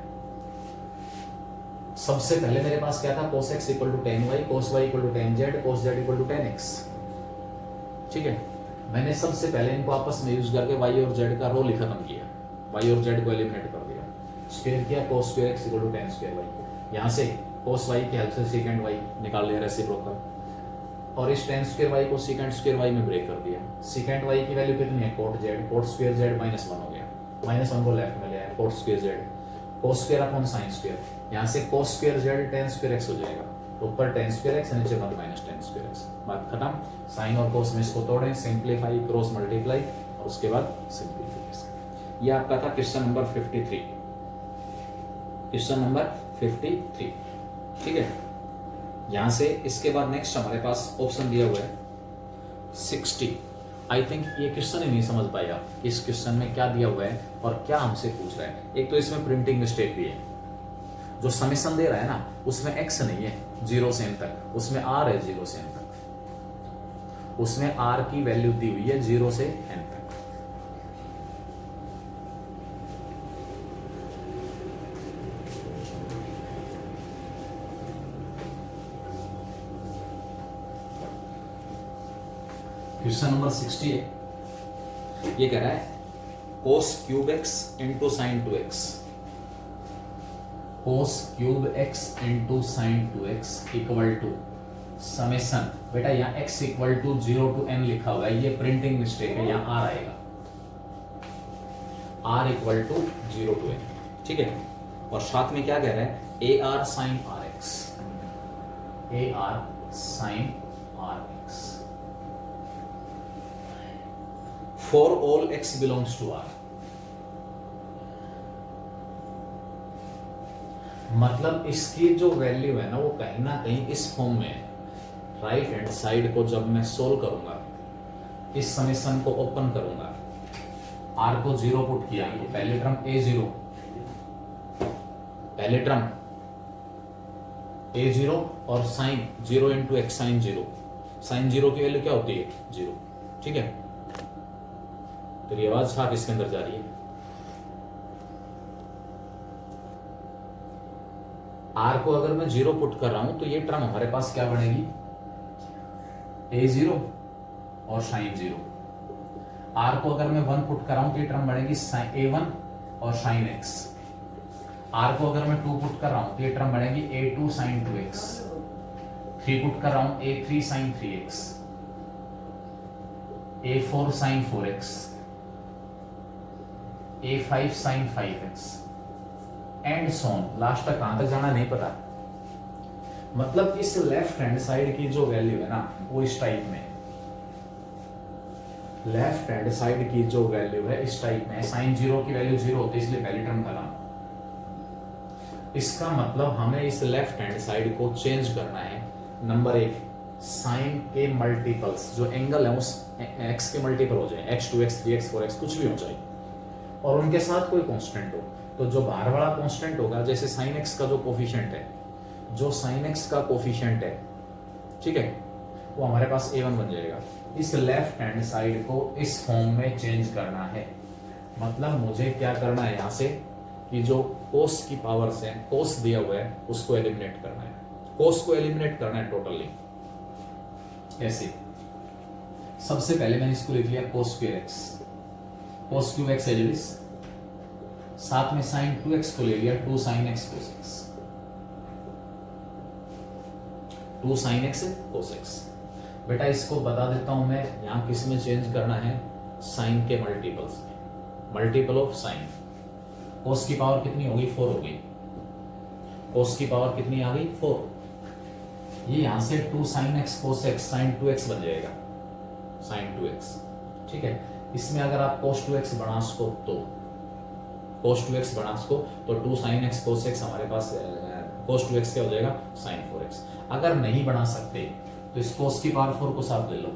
Speaker 1: सबसे पहले मेरे पास क्या था, cos x equal to tan y, cos y equal to tan z, cos z equal to tan x। ठीक है, मैंने सबसे पहले इनको आपस में यूज करके y और z का रोल ही खत्म किया, y और z को एलिमिनेट कर दिया, स्क्वायर किया cos square x equal to tan square y। यहाँ से cos y की हेल्प से secant y निकाल लिया रेसिप्रोकल, और इस tan स्क्वायर y को secant स्क्वायर y में ब्रेक कर दिया। secant y की वैल्यू कितनी है cot z, cot square z minus 1 हो गया, माइनस 1 को लेफ्ट में ले आया cot square z, cos square upon sin square, यहाँ से cos square z tan square x हो जाएगा, तो ऊपर टेन स्क्वायर एक्स, नीचे 1 माइनस टेन स्क्वायर एक्स, बात खत्म। साइन और कोस में इसको तोड़ें, सिंप्लीफाई, क्रॉस मल्टीप्लाई और उसके बाद सिंप्लीफिकेशन। ये आपका था क्वेश्चन नंबर 53, क्वेश्चन नंबर 53, ठीक है। यहां से इसके बाद नेक्स्ट हमारे पास ऑप्शन दिया हुआ है 60। आई थिंक ये क्वेश्चन ही नहीं समझ पाए आप, इस क्वेश्चन में क्या दिया हुआ है और क्या हमसे पूछ रहा है। एक तो इसमें प्रिंटिंग मिस्टेक भी है, जो समेशन दे रहा है ना उसमें x नहीं है 0 से n तक, उसमें r है 0 से n तक, उसमें r की वैल्यू दी हुई है 0 से n तक। क्वेश्चन नंबर 60 है, ये कह रहा है cos cube x into sine 2x, cos cube x into sine 2x equal to summation. बेटा यहाँ x equal to 0 to n लिखा हुआ है, ये प्रिंटिंग मिस्टेक है, यहाँ r आएगा, r equal to 0 to n, ठीक है। और साथ में क्या कह रहा है, a r sine r x, a r sine r x for all x belongs to r। मतलब इसकी जो वैल्यू है ना वो कहीं ना कहीं इस फॉर्म में है। राइट हैंड साइड को जब मैं सोल्व करूंगा, इस समेशन को ओपन करूंगा, r को 0 पुट किया तो पहले टर्म a0, पहले टर्म a0 और sine 0 into x sine 0, sine 0 की वैल्यू क्या होती है 0, ठीक है। तो ये आवाज साफ इसके अंदर जा रही है। r को अगर मैं 0 पुट कर रहा हूं तो ये टर्म हमारे पास क्या बनेगी, a0 और साइन 0। r को अगर मैं 1 पुट कर रहा हूं तो ये टर्म बनेगी a1 और साइन x। r को अगर मैं 2 पुट कर रहा हूं तो ये टर्म बनेगी a2 साइन 2x। 3 पुट कर रहा हूं a3 sine 3x, a4 sine 4x, a5 sine 5x and so on, last तक कहां तक जाना नहीं पता। मतलब इस लेफ्ट हैंड साइड की जो वैल्यू है ना वो इस टाइप में, लेफ्ट हैंड साइड की जो वैल्यू है इस टाइप में, साइन 0 की वैल्यू 0 होती है इसलिए पहली टर्म का नाम। इसका मतलब हमें इस लेफ्ट हैंड साइड को चेंज करना है। नंबर 1, साइन के मल्टीपल्स, जो एंगल है उस x के मल्टीपल हो जाए, x 2x 3x 4x कुछ भी हो जाए, और उनके साथ कोई कांस्टेंट हो। तो जो बाहर वाला कांस्टेंट होगा, जैसे साइन x का जो कोफिशिएंट है, जो साइन x का कोफिशिएंट है, ठीक है, वो हमारे पास a1 बन जाएगा। इस लेफ्ट हैंड साइड को इस फॉर्म में चेंज करना है। मतलब मुझे क्या करना है यहाँ से कि जो कोस की पावर्स है, कोस दिया हुआ है उसको एलिमिनेट करना है, कोस को एलिमिनेट करना है टोटली। ऐसे सबसे पहले मैंने इसको लिख लिया cos square x, cos cube x as, साथ में साइन 2x को ले लिया 2 sine x cos x, 2 sine x cos x। बेटा इसको बता देता हूं मैं, यहां किस में चेंज करना है, साइन के मल्टीपल्स में, मल्टीपल ऑफ साइन। कोस की पावर कितनी होगी 4 होगी, कोस की पावर कितनी आ गई 4। ये यहां से 2 sine x cos x sign 2x बन जाएगा, साइन 2x, ठीक है। इसमें अगर आप कोस 2x बना सको तो cos 2x बना सको तो 2 sin x cos x हमारे पास cos 2x क्या हो जाएगा sin 4x। अगर नहीं बना सकते तो इस cos की पावर 4 को साथ ले लो,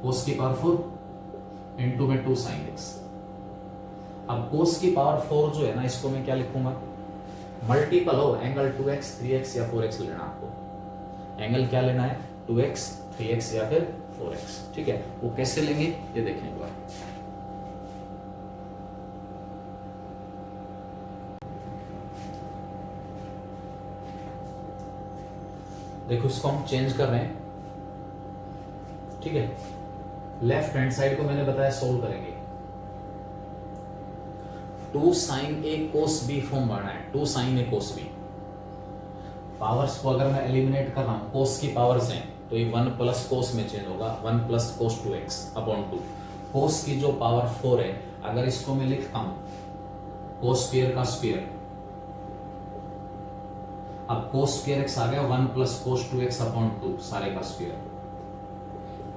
Speaker 1: cos की पावर 4 इंटू में 2 sin x। अब cos की पावर 4 जो है ना, इसको मैं क्या लिखूंगा, मल्टीपल हो एंगल 2x 3x या 4x लेना। आपको एंगल क्या लेना है 2x 3x या फिर 4x, ठीक है। वो कैसे लेंगे ये देखें एक बार। देखो इसको हम चेंज कर रहे हैं, ठीक है। लेफ्ट हैंड साइड को मैंने बताया सोल्व करेंगे। 2 साइन ए कोस बी फॉर्म बनना है, 2 साइन ए कोस बी। पावर्स को अगर मैं एलिमिनेट कर रहा हूं, कोस की पावर्स हैं तो ये 1 प्लस कोस में चेंज होगा, 1 प्लस कोस 2x अपॉन 2। कोस की जो पावर 4 है, अगर इसको मैं लिखता हूं कोस स्क्वायर का स्क्वायर, अब कोस स्क्वायर एक्स आ गया 1 प्लस कोस 2x अपॉन 2 सारे का स्क्वायर,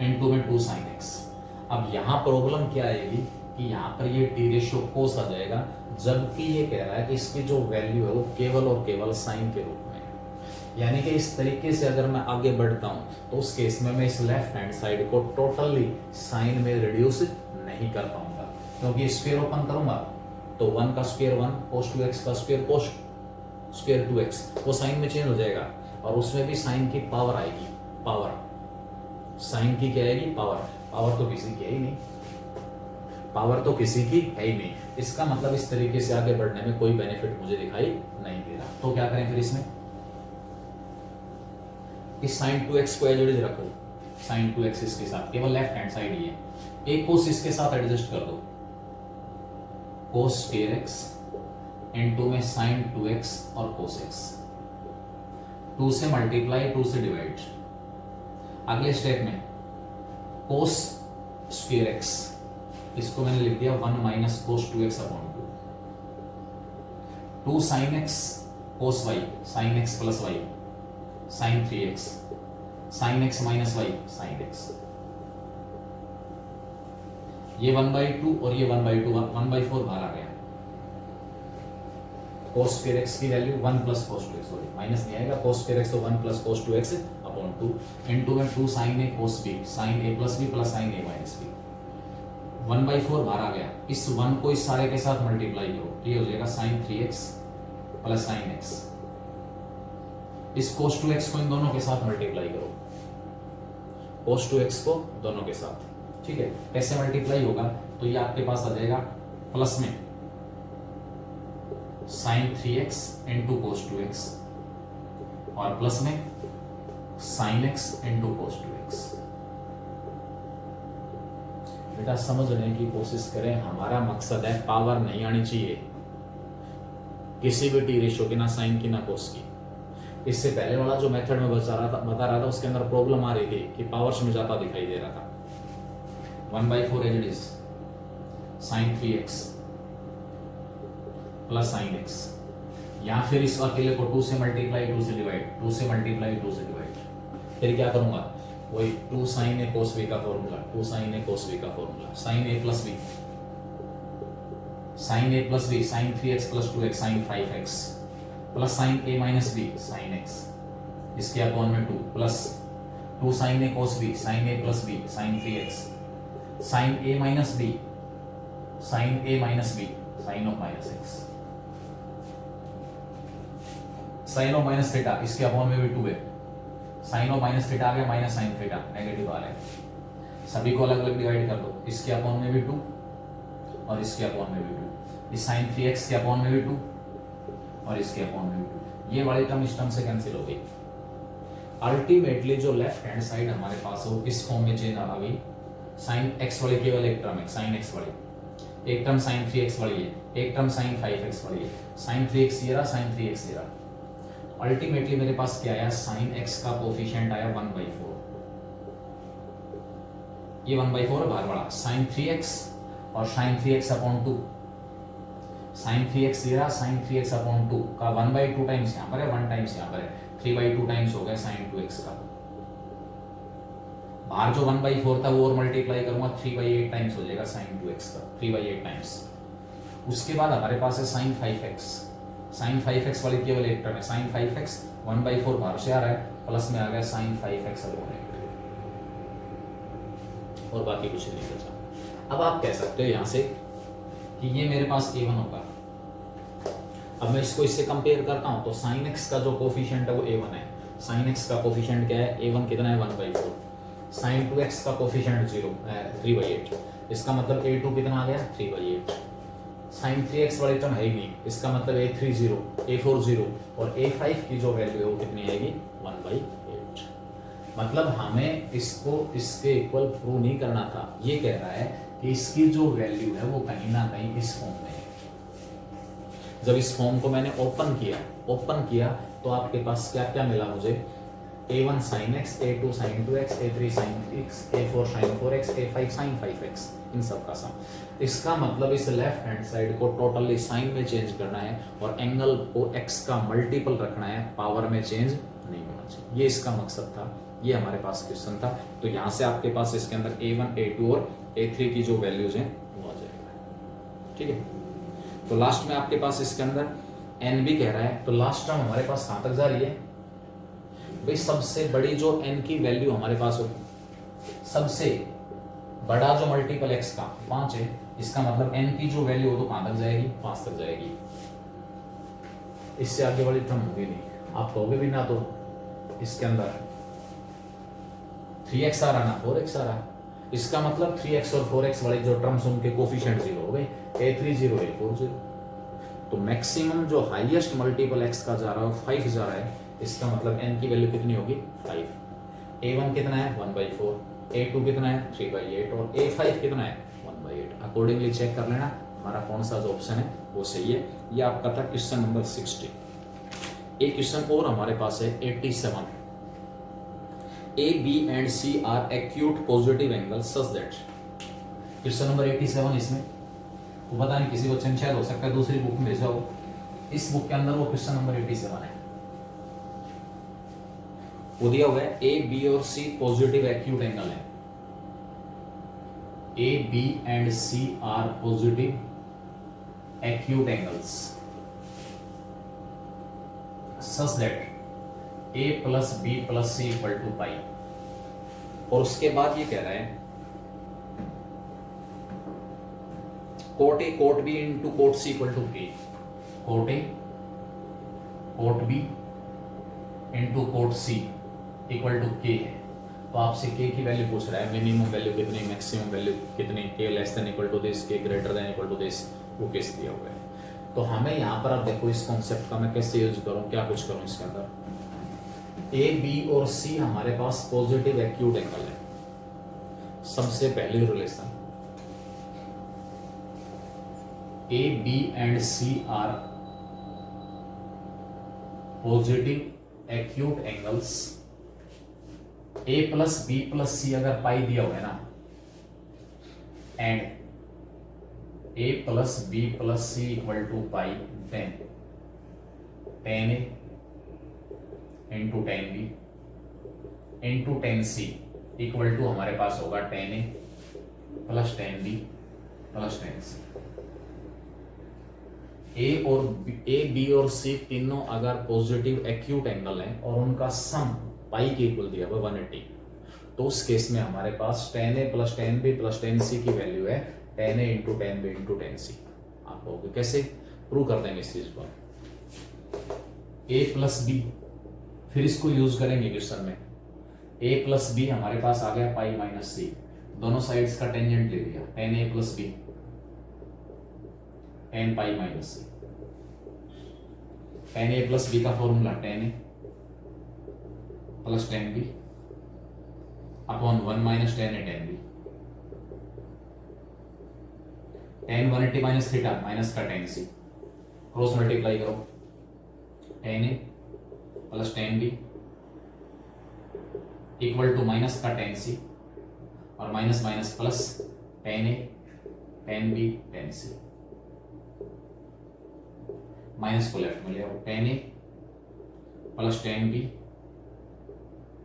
Speaker 1: इनटू में 2 साइन एक्स। अब यहां प्रॉब्लम क्या आएगी कि यहां पर ये टी रेशियो कोस आ जाएगा, जबकि ये कह रहा है कि इसकी जो वैल्यू है वो केवल और केवल साइन के रूप में है। यानी कि इस तरीके से अगर मैं आगे बढ़ता हूं तो उस केस में मैं इस लेफ्ट हैंड साइड को टोटली साइन में रिड्यूस नहीं कर पाऊंगा, क्योंकि स्क्वायर ओपन करूंगा तो 1 का स्क्वायर 1, कोस 2x का स्क्वायर कोस स्क्वायर 2x, वो साइन में चेंज हो जाएगा और उसमें भी साइन की पावर आएगी। पावर साइन की क्या आएगी? पावर। पावर तो किसी की है ही नहीं, पावर तो किसी की है ही नहीं। इसका मतलब इस तरीके से आगे बढ़ने में कोई बेनिफिट मुझे दिखाई नहीं दे रहा। तो क्या करें फिर इसमें? इस साइन 2x को एज इट इज रखो, साइन 2x इसके साथ, केवल लेफ्ट हैंड साइड ही है। एक कोस इसके साथ एडजस्ट कर दो, कोस स्क्वायर x इनटू में साइन 2x और कोस x, 2 से मल्टीप्लाई 2 से डिवाइड। अगले स्टेप में कोस स्क्वायर x, इसको मैंने लिख दिया 1 minus cos 2x upon 2 sine x cos y, sine x plus y, sine 3x, sine x minus y, sine x। ये 1/2 और ये 1/2, 1/4 बाहर आ गया। कोस स्क्वायर x की वैल्यू 1 प्लस कोस 2x, सॉरी माइनस नहीं आएगा, कोस स्क्वायर x तो 1 plus कोस 2x upon 2 into में 2 sine a cos b, sine a plus b plus sine a minus b। 1/4 बाहर आ गया। इस 1 को इस सारे के साथ मल्टीप्लाई करो, ये हो जाएगा sign 3x plus sine x। इस कोस 2x को इन दोनों के साथ मल्टीप्लाई करो, कोस 2x को दोनों के साथ, ठीक है। कैसे मल्टीप्लाई होगा? तो ये आपके पास आ जाएगा प्लस में sign 3x into cos 2x और प्लस में sine x into cos 2x। बेटा समझने की कोशिश करें, हमारा मकसद है पावर नहीं आनी चाहिए किसी भी टी रेशियो की, ना साइन की ना कोस की। इससे पहले वाला जो मेथड में बता रहा था उसके अंदर प्रॉब्लम आ रही थी कि पावर समझाता दिखाई दे रहा था। 1/4 as it is sine 3x plus sine x, या फिर इस अकेले को 2 से मल्टीप्लाई 2 से डिवाइड, 2 से मल्टीप्लाई 2 से डिवाइड। फिर क्या करूंगा? वही 2 साइन a कोस b का formula, 2 sine a cos b का formula, sine a plus b, sine a plus b, sine 3x plus 2x, sine 5x plus sine a minus b, sine x, इसके upon में 2 plus 2 sine a cos b, sine a plus b, sine 3x, sine a minus b, sine a minus b, sine of minus x, sine of minus theta, इसके upon में भी 2 है। Sign of minus theta आ गया minus sine theta, negative आ रहा है। सभी को अलग अलग डिवाइड कर दो, इसके अपॉन में भी 2 और इसके अपॉन में भी 2, इस साइन 3x के अपॉन में भी 2 और इसके अपॉन में भी 2। ये वाली टर्म इस टर्म से कैंसिल हो गई। अल्टीमेटली जो लेफ्ट हैंड साइड हमारे पास हो इस फॉर्म में चेंज आ गई। साइन x वाली केवल एक टर्म है, साइन x वाली, एक टर्म साइन 3x वाली है, एक टर्म साइन 5x वाली है। साइन 3x ये रहा, साइन 3x ये रहा। अल्टीमेटली मेरे पास क्या आया? साइन x का कोफिशिएंट आया 1/4, ये 1/4 बाहर बढ़ा, साइन 3x और sign 3x upon 2, sign 3x ये रहा, साइन 3x अपॉन 2 का 1/2 टाइम्स यहाँ पर है, 1 टाइम्स यहाँ पर है, 3/2 टाइम्स हो गया साइन 2x का। बाहर जो 1/4 था वो और मल्टीप्लाई करूंगा 3/8 टाइम्स हो जाएगा साइन 2x का, 3/8 टाइम्स। उसके बाद हमारे पास है साइन 5x, साइन 5x वाली केवल एक टर्म है, साइन 5x 1/4 बाहर से आ रहा है, प्लस में आ गया साइन 5x अपॉन 8 और बाकी कुछ नहीं बचा। अब आप कह सकते हो यहां से कि ये मेरे पास a1 होगा। अब मैं इसको इससे कंपेयर करता हूं तो साइन x का जो कोफिशिएंट है वो a1 है। साइन x का कोफिशिएंट क्या है? a1 कितना है? 1/4। साइन 2x का कोफिशिएंट 3/8, इसका मतलब a2 कितना आ गया? 3/8। साइन 3x वाली टर्म है ही नहीं, इसका मतलब a30, a40 और a5 की जो वैल्यू है वो कितनी आएगी? 1/8। मतलब हमें इसको इसके इक्वल प्रूव नहीं करना था। ये कह रहा है कि इसकी जो वैल्यू है वो कहीं ना कहीं इस फॉर्म में है। जब इस फॉर्म को मैंने ओपन किया तो आपके पास क्या क्या मिला मुझे? a1 sin x, a2 sin 2x, a3 sin x, a4 sin 4x, a5 sin 5x। इन सब का सम। इसका मतलब इस लेफ्ट हैंड साइड को टोटली साइन में चेंज करना है और एंगल को x का मल्टीपल रखना है, पावर में चेंज नहीं होना चाहिए। ये इसका मकसद था, ये हमारे पास क्वेश्चन था। तो यहाँ से आपके पास इसके अंदर a1, a2 और a3 की जो वैल्यूज हैं वो आ जाएगा। ठीक है, तो लास्ट में आपके पास इसके अंदर n भी कह रहा है, तो लास्ट टर्म हमारे पास कहां तक जा रही है भाई? सबसे बड़ी जो n की वैल्यू हमारे पास हो, सबसे बड़ा जो मल्टीपल x का 5 है, इसका मतलब n की जो वैल्यू हो तो कहां तक जाएगी? 5 तक जाएगी। इससे आगे वाली टर्म होगी नहीं, आप कहोगे भी ना तो इसके अंदर 3x आ रहा ना 4x आ रहा, इसका मतलब 3x और 4x वाली जो टर्म्स उनके कोफिशिएंट 0 हो गए, a3 0 a4 0। तो मैक्सिमम जो हाईएस्ट मल्टीपल x का जा रहा है 5 जा रहा है, इसका मतलब n की वैल्यू कितनी होगी? 5। a1 कितना है? 1/4, a2 कितना है? 3/8 और a5 कितना है? 1/8। अकॉर्डिंगली चेक कर लेना हमारा कौन सा जो ऑप्शन है वो सही है। ये आपका था क्वेश्चन नंबर 60। एक क्वेश्चन और हमारे पास है 87। A, B and C are acute positive angles such that, question number 87 इसमें वो पता नहीं किसी को चंचल हो सकता है, दूसरी बुक में भेजा हो, इस बुक के अंदर वो क्वेश्चन नंबर 87 है। वो दिया हुआ है A, B और C पॉजिटिव एक्यूट एंगल है। A, B and C are positive acute angles such that A plus B plus C equal to pi. और उसके बाद ये कह रहा है cot A cot B into cot C equal to K। Cot A cot B into cot C equal to K है। तो आपसे K की वैल्यू पूछ रहा है, मिनिमम वैल्यू कितनी, मैक्सिमम वैल्यू कितनी, K less than equal to this, K greater than equal to this, वो केस दिया हुआ है। तो हमें यहाँ पर आप देखो इस कॉन्सेप्ट का मैं कैसे यूज करूँ, क्या कुछ करूँ इसके अंदर। A, B और C हमारे पास पॉजिटिव एक्यूट एंगल है। सबसे पहली relation A, B and C are positive acute angles. A plus B plus C अगर पाई दिया हुआ है ना, and A plus B plus C equal to pi, then tan A into tan B into tan C equal to हमारे पास होगा tan A plus tan B plus tan C। A, B और C तीनों अगर positive acute angle हैं और उनका सम पाई के इक्वल दिया हुआ 180, तो उस केस में हमारे पास tan A plus tan B plus tan C की वैल्यू है tan A into tan B into tan C। आप कहोगे कैसे प्रूव कर देंगे इस चीज को? A प्लस B, फिर इसको यूज करेंगे क्वेश्चन में। A प्लस बी हमारे पास आ गया पाई माइनस सी, दोनों साइड्स का टेंजेंट ले लिया, tan A plus b tan pi minus सी। tan A प्लस बी का formula tan A plus tan B upon 1 minus tan A tan B। tan 180 minus theta minus का tan C, cross multiply करो, tan A plus tan B equal to minus का tan C और minus minus plus tan A tan B tan C। Minus को left में ले आओ, tan A plus tan B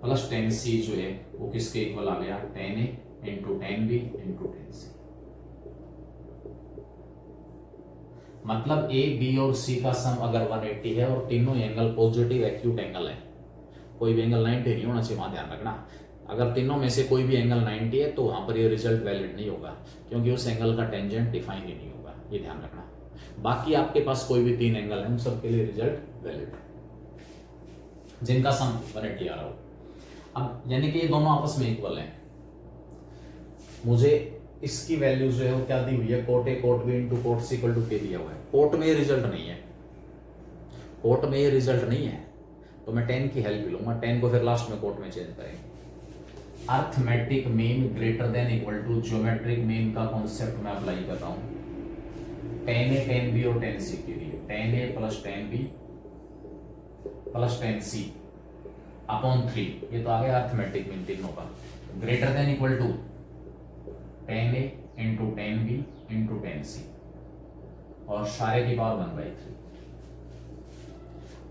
Speaker 1: plus tan C जो है वो किसके इक्वल आ गया? tan A into tan B into tan C। मतलब A, B और C का सम अगर 180 है और तीनों एंगल पॉजिटिव एक्यूट एंगल है, कोई भी एंगल 90 नहीं होना चाहिए, वहां ध्यान रखना। अगर तीनों में से कोई भी एंगल 90 है तो वहां पर ये रिजल्ट वैलिड नहीं होगा, क्योंकि उस एंगल का टेंजेंट डिफाइन ही नहीं होगा, ये ध्यान रखना। बाकी आपके पास कोई भी 3 एंगल है, उन सबके लिए रिजल्ट वैलिड जिनका सम 180 आ रहा हो। अब यानी कि ये दोनों आपस में इक्वल हैं। मुझे इसकी वैल्यू जो है वो क्या दी हुई है? Cot A cot B into cot C equal to K दिया हुआ है। कोट में ये रिजल्ट नहीं है, कोट में ये रिजल्ट नहीं है, तो मैं tan की हेल्प लूंगा। tan को फिर लास्ट में कोट में चेंज करेंगे। Arithmetic mean greater than equal to geometric mean का कॉन्सेप्ट मैं अप्लाई कर रहा हूं। tan A tan B और tan C के लिए tan A plus tan B plus tan C upon 3, ये तो आ गया अर्थमेटिक मीन तीनों का। Greater than equal to tan A into tan B into tan c और सारे की पावर 1/3।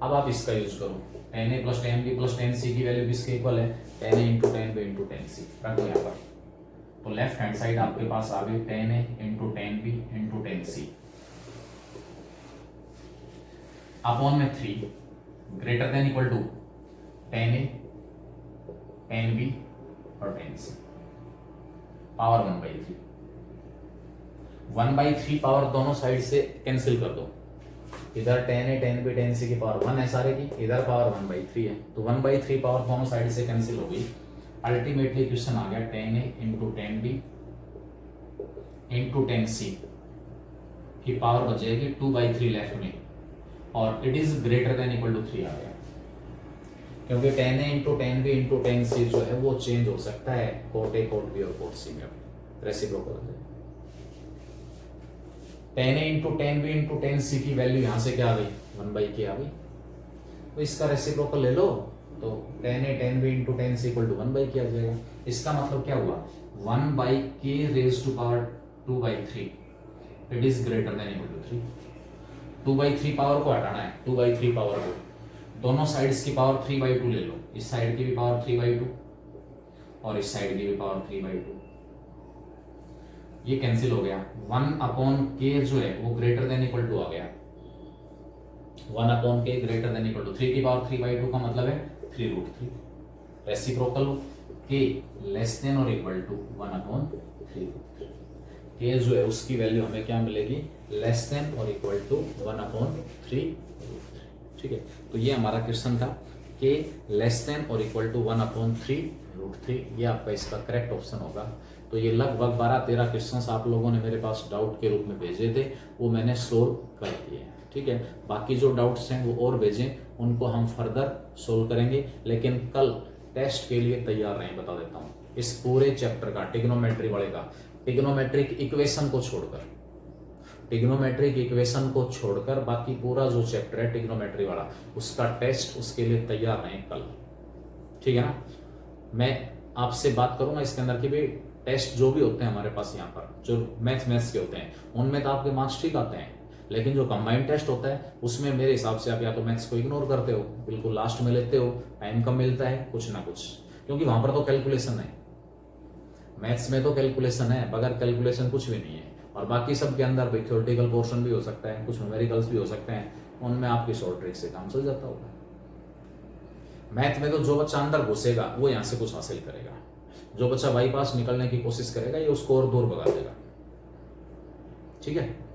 Speaker 1: अब आप इसका यूज करो, tan a plus tan b plus tan c की वैल्यू किसके इक्वल है, tan a into tan B into tan c. रखो यहाँ पर, तो लेफ्ट हैंड साइड आपके पास आ गई tan a into tan B into tan c upon में 3 greater than equal to tan A tan b और टेन सी पावर 1/3। 1/3 पावर दोनों साइड से कैंसिल कर दो, इधर टेन ए टेन बी टेन सी की पावर 1 है सारे की, इधर पावर 1/3 है, तो 1/3 पावर दोनों साइड से कैंसिल हो गई। अल्टीमेटली क्वेश्चन आ गया tan a into tan B into tan c की पावर बचेगी 2/3 लेफ्ट में और it is greater than equal to 3 आ गया, क्योंकि tan a into tan B into tan c जो है वो चेंज हो सकता है कोट ए कोट बी और कोट सी में, रेसिप्रोकल है। Tan a into tan B into tan c की वैल्यू यहां से क्या आ गई 1/k आ गई, तो इसका रेसिप्रोकल ले लो तो tan A tan B into tan C equal to 1/k आ जाएगा। इसका मतलब क्या हुआ 1/k raise to power 2/3 it is greater than equal to 3। 2/3 power को हटाना है, 2/3 पावर को दोनों साइड्स की पावर 3/2 ले लो, इस साइड की भी पावर 3/2 और इस साइड की भी पावर 3/2, ये कैंसिल हो गया। 1/k जो है वो ग्रेटर देन इक्वल टू आ गया, 1/k greater than equal to 3 की पावर 3/2 का मतलब है 3√3। रेसिप्रोकल k लेस देन और इक्वल टू 1/3। k जो है उसकी वैल्यू हमें क्या मिलेगी लेस देन और इक्वल टू 1/3। ठीक है, तो ये हमारा क्वेश्चन था k लेस देन और इक्वल टू 1/3√3, ये आपका इसका करेक्ट ऑप्शन होगा। तो ये लगभग 12-13 क्वेश्चंस आप लोगों ने मेरे पास डाउट के रूप में भेजे थे, वो मैंने सोल्व कर दिए हैं। ठीक है, बाकी जो डाउट्स हैं वो और भेजें, उनको हम फर्दर सोल्व करेंगे, लेकिन कल टेस्ट के लिए तैयार रहें। बता देता हूँ इस पूरे चैप्टर का ट्रिग्नोमेट्री वाले का, ट्रिग्नोमेट्रिक इक्वेशन को छोड़कर, ट्रिग्नोमेट्रिक इक्वेशन को छोड़कर बाकी पूरा जो चैप्टर है ट्रिग्नोमेट्री वाला उसका टेस्ट, उसके लिए तैयार रहें कल। ठीक है ना, मैं आपसे बात करूंगा इसके अंदर की भी टेस्ट जो भी होते हैं हमारे पास यहाँ पर, जो मैथ्स के होते हैं उनमें तो आपके मार्क्स ठीक आते हैं, लेकिन जो कंबाइंड टेस्ट होता है उसमें मेरे हिसाब से आप या तो मैथ्स को इग्नोर करते हो, बिल्कुल लास्ट में लेते हो, टाइम कम मिलता है कुछ ना कुछ, क्योंकि वहां पर तो कैलकुलेशन है, मैथ्स में तो कैलकुलेशन है, बगैर कैलकुलेशन कुछ भी नहीं है। और बाकी सब के अंदर भी थ्योरेटिकल पोर्शन भी हो सकता है, कुछ न्यूमेरिकल्स भी हो सकते हैं, उनमें आपकी शॉर्ट ट्रिक से काम चल जाता होगा। मैथ में तो जो बच्चा अंदर घुसेगा वो यहाँ से कुछ हासिल करेगा, जो बच्चा बाईपास निकलने की कोशिश करेगा ये उसको और दूर भगा देगा। ठीक है।